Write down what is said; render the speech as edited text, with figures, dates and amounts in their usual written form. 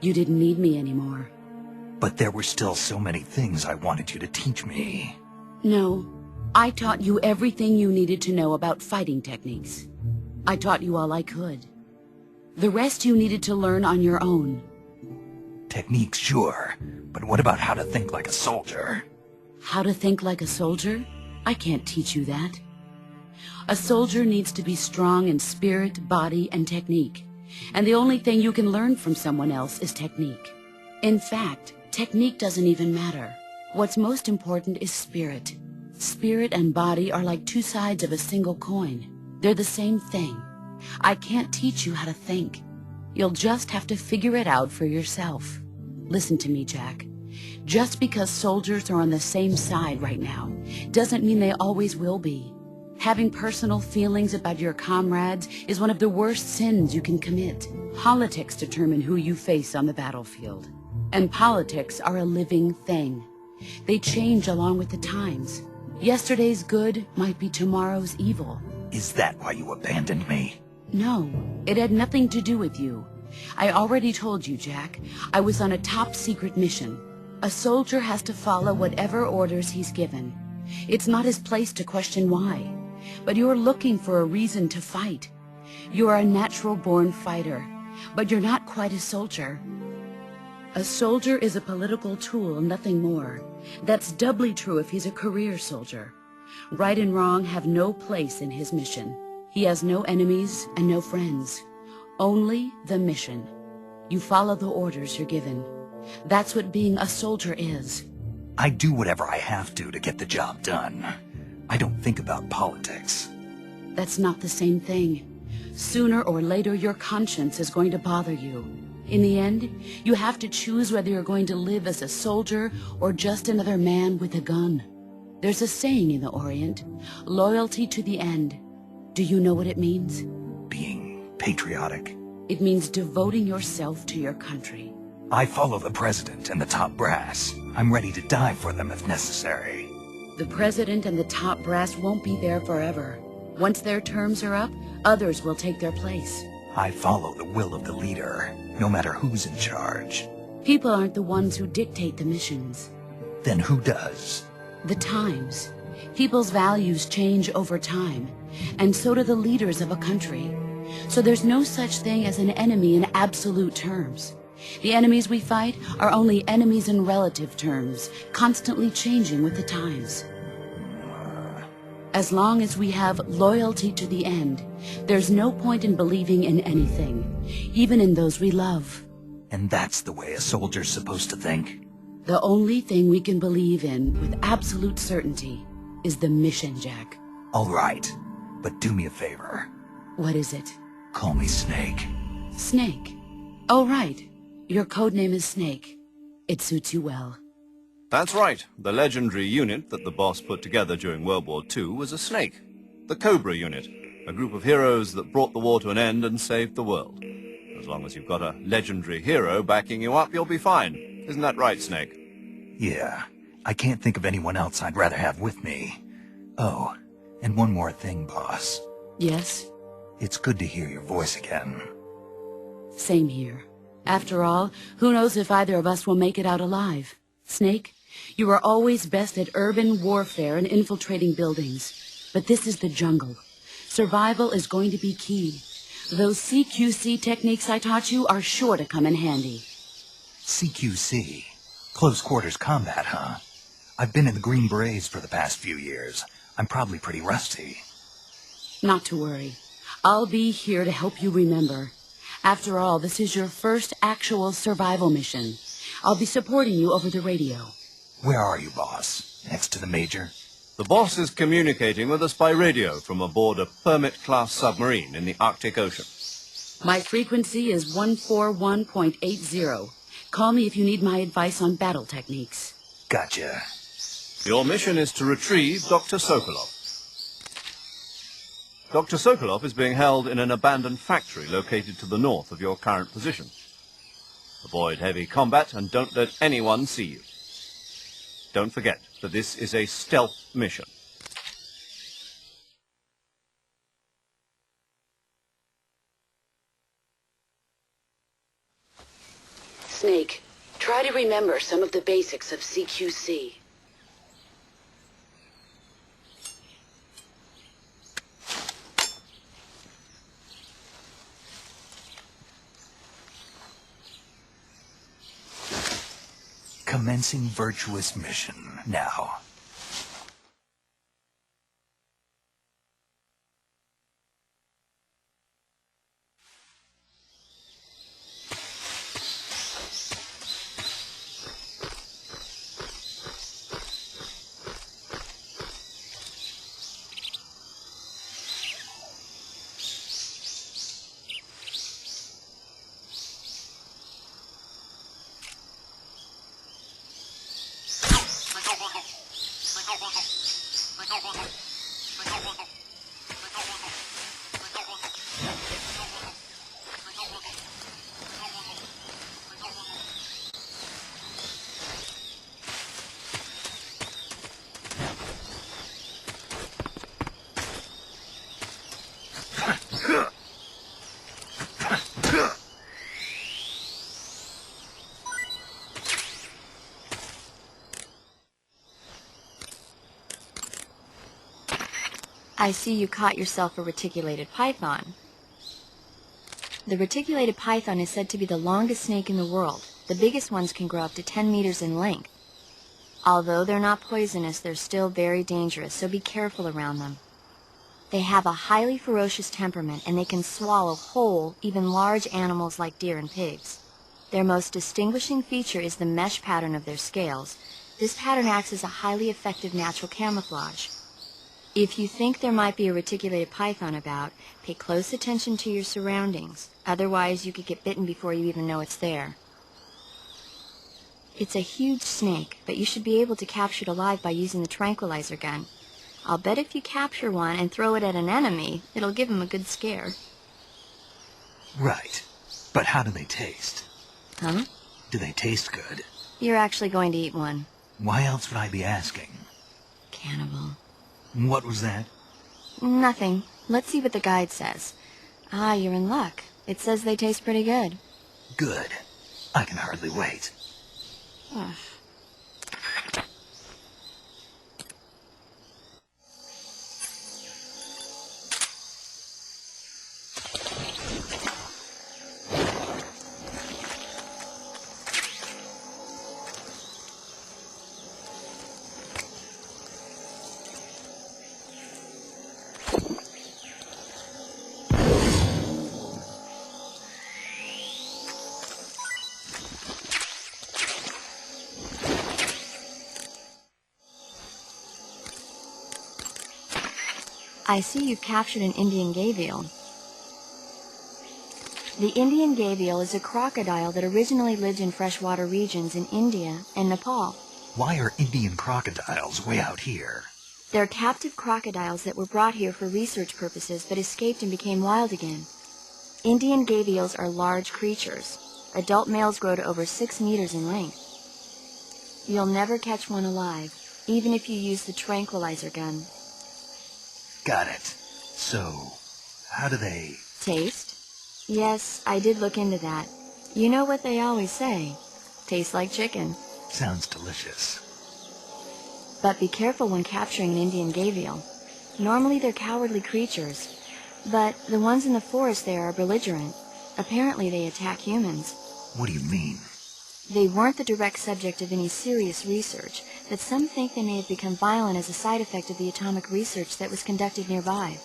You didn't need me anymore. But there were still so many things I wanted you to teach me. No, I taught you everything you needed to know about fighting techniques. I taught you all I could. The rest you needed to learn on your own. Techniques, sure. But what about how to think like a soldier? How to think like a soldier? I can't teach you that. A soldier needs to be strong in spirit, body, and technique. And the only thing you can learn from someone else is technique. In fact, technique doesn't even matter. What's most important is spirit. Spirit and body are like two sides of a single coin. They're the same thing. I can't teach you how to think. You'll just have to figure it out for yourself. Listen to me, Jack. Just because soldiers are on the same side right now doesn't mean they always will be. Having personal feelings about your comrades is one of the worst sins you can commit. Politics determine who you face on the battlefield. And politics are a living thing. They change along with the times. Yesterday's good might be tomorrow's evil. Is that why you abandoned me? No, it had nothing to do with you. I already told you, Jack. I was on a top-secret mission. A soldier has to follow whatever orders he's given. It's not his place to question why. But you're looking for a reason to fight. You're a natural-born fighter, but you're not quite a soldier. A soldier is a political tool, nothing more. That's doubly true if he's a career soldier. Right and wrong have no place in his mission. He has no enemies and no friends. Only the mission. You follow the orders you're given. That's what being a soldier is. I do whatever I have to get the job done. I don't think about politics. That's not the same thing. Sooner or later, your conscience is going to bother you. In the end, you have to choose whether you're going to live as a soldier or just another man with a gun. There's a saying in the Orient, loyalty to the end. Do you know what it means? Being patriotic. It means devoting yourself to your country. I follow the president and the top brass. I'm ready to die for them if necessary. The president and the top brass won't be there forever. Once their terms are up, others will take their place. I follow the will of the leader, no matter who's in charge. People aren't the ones who dictate the missions. Then who does? The times. People's values change over time, and so do the leaders of a country. So there's no such thing as an enemy in absolute terms. The enemies we fight are only enemies in relative terms, constantly changing with the times. As long as we have loyalty to the end, there's no point in believing in anything, even in those we love. And that's the way a soldier's supposed to think? The only thing we can believe in with absolute certainty is the mission, Jack. All right, but do me a favor. What is it? Call me Snake. Snake? Oh, right. Your code name is Snake. It suits you well. That's right. The legendary unit that the boss put together during World War II was a snake. The Cobra unit, a group of heroes that brought the war to an end and saved the world. As long as you've got a legendary hero backing you up, you'll be fine. Isn't that right, Snake? Yeah. I can't think of anyone else I'd rather have with me. Oh, and one more thing, boss. Yes? It's good to hear your voice again. Same here. After all, who knows if either of us will make it out alive? Snake, you are always best at urban warfare and infiltrating buildings. But this is the jungle. Survival is going to be key. Those CQC techniques I taught you are sure to come in handy. CQC? Close quarters combat, huh? I've been in the Green Berets for the past few years. I'm probably pretty rusty. Not to worry. I'll be here to help you remember. After all, this is your first actual survival mission. I'll be supporting you over the radio. Where are you, boss? Next to the Major? The boss is communicating with us by radio from aboard a Permit-class submarine in the Arctic Ocean. My frequency is 141.80. Call me if you need my advice on battle techniques. Gotcha. Your mission is to retrieve Dr. Sokolov. Dr. Sokolov is being held in an abandoned factory located to the north of your current position. Avoid heavy combat and don't let anyone see you. Don't forget that this is a stealth mission. snake, try to remember some of the basics of CQC. Commencing virtuous mission now. I see you caught yourself a reticulated python. The reticulated python is said to be the longest snake in the world. The biggest ones can grow up to 10 meters in length. Although they're not poisonous, they're still very dangerous, so be careful around them. They have a highly ferocious temperament, and they can swallow whole, even large animals like deer and pigs. Their most distinguishing feature is the mesh pattern of their scales. This pattern acts as a highly effective natural camouflage. If you think there might be a reticulated python about, pay close attention to your surroundings. Otherwise, you could get bitten before you even know it's there. It's a huge snake, but you should be able to capture it alive by using the tranquilizer gun. I'll bet if you capture one and throw it at an enemy, it'll give him a good scare. Right. But how do they taste? Huh? Do they taste good? You're actually going to eat one. Why else would I be asking? Cannibal. What was that? Nothing. Let's see what the guide says. Ah, you're in luck. It says they taste pretty good. Good. I can hardly wait. Ugh. I see you've captured an Indian gavial. The Indian gavial is a crocodile that originally lived in freshwater regions in India and Nepal. Why are Indian crocodiles way out here? They're captive crocodiles that were brought here for research purposes but escaped and became wild again. Indian gavials are large creatures. Adult males grow to over 6 meters in length. You'll never catch one alive, even if you use the tranquilizer gun. Got it. So, how do they... Taste? Yes, I did look into that. You know what they always say. Tastes like chicken. Sounds delicious. But be careful when capturing an Indian gavial. Normally they're cowardly creatures, but the ones in the forest there are belligerent. Apparently they attack humans. What do you mean? They weren't the direct subject of any serious research, but some think they may have become violent as a side effect of the atomic research that was conducted nearby.